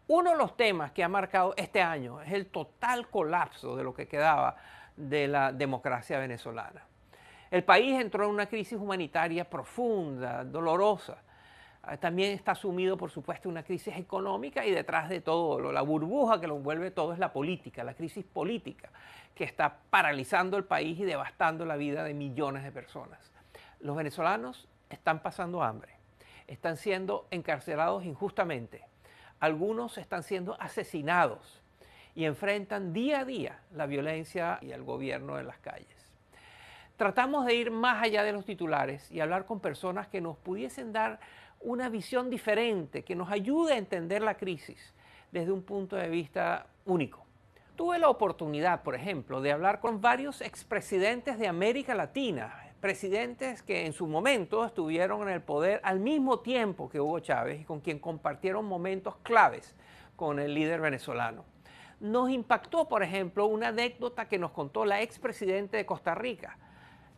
Uno de los temas que ha marcado este año es el total colapso de lo que quedaba de la democracia venezolana. El país entró en una crisis humanitaria profunda, dolorosa. También está sumido, por supuesto, en una crisis económica y detrás de todo, la burbuja que lo envuelve todo es la política, la crisis política que está paralizando el país y devastando la vida de millones de personas. Los venezolanos están pasando hambre, están siendo encarcelados injustamente, algunos están siendo asesinados y enfrentan día a día la violencia y el gobierno en las calles. Tratamos de ir más allá de los titulares y hablar con personas que nos pudiesen dar una visión diferente, que nos ayude a entender la crisis desde un punto de vista único. Tuve la oportunidad, por ejemplo, de hablar con varios expresidentes de América Latina, presidentes que en su momento estuvieron en el poder al mismo tiempo que Hugo Chávez y con quien compartieron momentos claves con el líder venezolano. Nos impactó, por ejemplo, una anécdota que nos contó la expresidente de Costa Rica,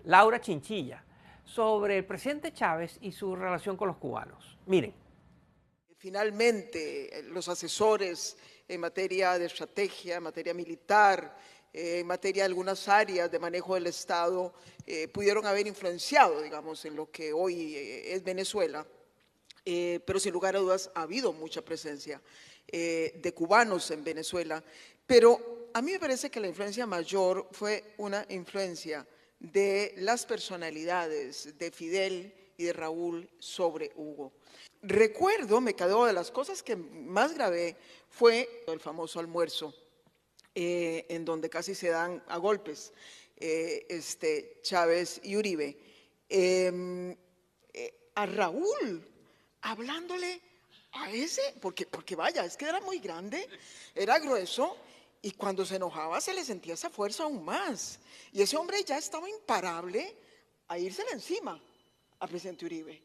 Laura Chinchilla, sobre el presidente Chávez y su relación con los cubanos. Miren. Finalmente, los asesores en materia de estrategia, en materia militar, en materia de algunas áreas de manejo del Estado, pudieron haber influenciado, digamos, en lo que hoy es Venezuela, pero sin lugar a dudas ha habido mucha presencia de cubanos en Venezuela, pero a mí me parece que la influencia mayor fue una influencia de las personalidades de Fidel y de Raúl sobre Hugo. Recuerdo, me quedó de las cosas que más grabé, fue el famoso almuerzo, en donde casi se dan a golpes Chávez y Uribe. A Raúl, hablándole a ese, porque vaya, es que era muy grande, era grueso, y cuando se enojaba se le sentía esa fuerza aún más. Y ese hombre ya estaba imparable a írsele encima al presidente Uribe.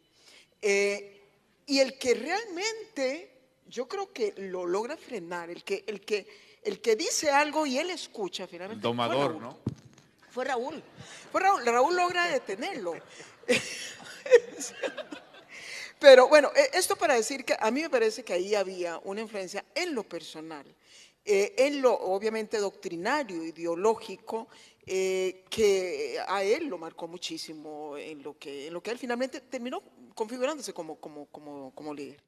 Y el que realmente, yo creo que lo logra frenar, el que dice algo y él escucha finalmente. El domador, ¿no? Fue Raúl. Raúl logra detenerlo. Pero bueno, esto para decir que a mí me parece que ahí había una influencia en lo personal, en lo obviamente doctrinario, ideológico, que a él lo marcó muchísimo en lo que él finalmente terminó configurándose como líder.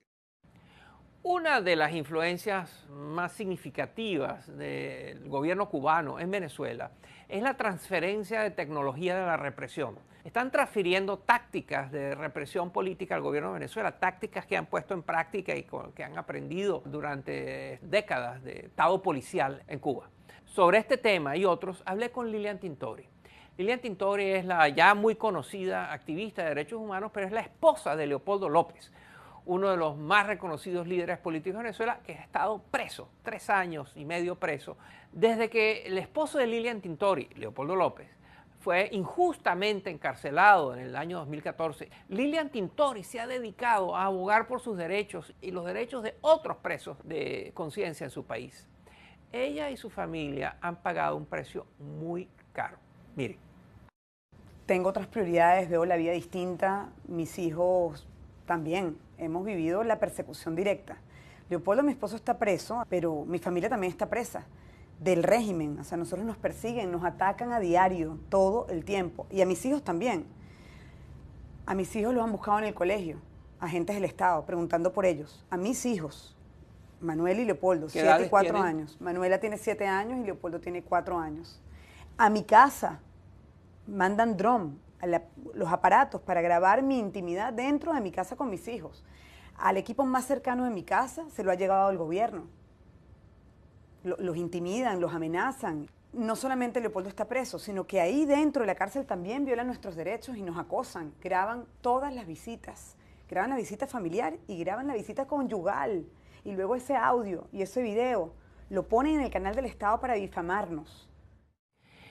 Una de las influencias más significativas del gobierno cubano en Venezuela es la transferencia de tecnología de la represión. Están transfiriendo tácticas de represión política al gobierno de Venezuela, tácticas que han puesto en práctica y que han aprendido durante décadas de Estado policial en Cuba. Sobre este tema y otros, hablé con Lilian Tintori. Lilian Tintori es la ya muy conocida activista de derechos humanos, pero es la esposa de Leopoldo López, uno de los más reconocidos líderes políticos de Venezuela, que ha estado preso, 3 años y medio preso, desde que el esposo de Lilian Tintori, Leopoldo López, fue injustamente encarcelado en el año 2014. Lilian Tintori se ha dedicado a abogar por sus derechos y los derechos de otros presos de conciencia en su país. Ella y su familia han pagado un precio muy caro. Mire. Tengo otras prioridades, veo la vida distinta, mis hijos también. Hemos vivido la persecución directa. Leopoldo, mi esposo, está preso, pero mi familia también está presa del régimen. O sea, nosotros nos persiguen, nos atacan a diario, todo el tiempo. Y a mis hijos también. A mis hijos los han buscado en el colegio, agentes del Estado, preguntando por ellos. A mis hijos, Manuel y Leopoldo, 7 y 4 años. Manuela tiene 7 años y Leopoldo tiene 4 años. A mi casa mandan drone, los aparatos para grabar mi intimidad dentro de mi casa con mis hijos. Al equipo más cercano de mi casa se lo ha llevado el gobierno. Los intimidan, los amenazan. No solamente Leopoldo está preso, sino que ahí dentro de la cárcel también violan nuestros derechos y nos acosan. Graban todas las visitas. Graban la visita familiar y graban la visita conyugal. Y luego ese audio y ese video lo ponen en el canal del Estado para difamarnos.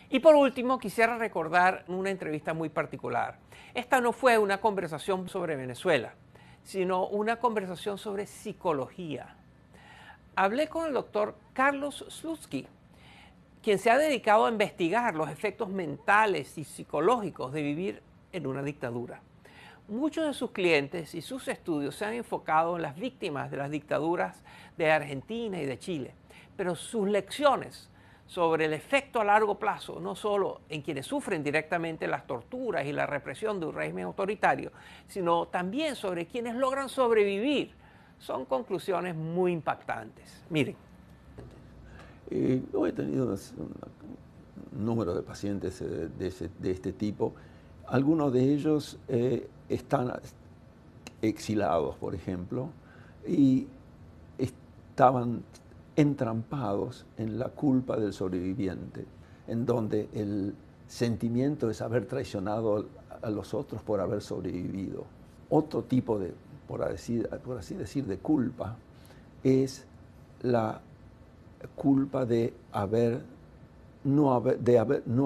Y por último, quisiera recordar una entrevista muy particular. Esta no fue una conversación sobre Venezuela, sino una conversación sobre psicología. Hablé con el doctor Carlos Slutsky, quien se ha dedicado a investigar los efectos mentales y psicológicos de vivir en una dictadura. Muchos de sus clientes y sus estudios se han enfocado en las víctimas de las dictaduras de Argentina y de Chile, pero sus lecciones sobre el efecto a largo plazo, no solo en quienes sufren directamente las torturas y la represión de un régimen autoritario, sino también sobre quienes logran sobrevivir, son conclusiones muy impactantes. Miren. Yo he tenido un número de pacientes de este tipo. Algunos de ellos están exilados, por ejemplo, y estaban entrampados en la culpa del sobreviviente, en donde el sentimiento es haber traicionado a los otros por haber sobrevivido. Otro tipo de, por así decir, de culpa es la culpa de no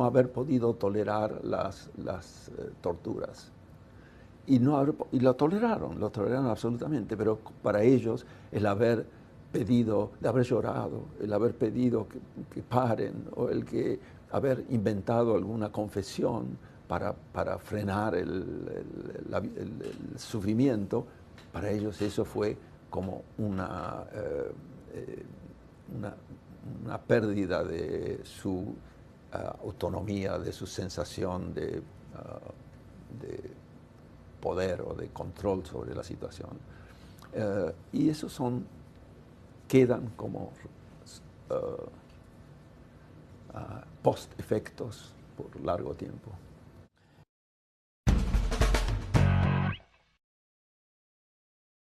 haber podido tolerar las torturas. Y lo toleraron absolutamente, pero para ellos el haber pedido, de haber llorado, el haber pedido que paren, o el que haber inventado alguna confesión para frenar el sufrimiento, para ellos eso fue como una pérdida de su autonomía, de su sensación de poder o de control sobre la situación. Y esos quedan como post-efectos por largo tiempo.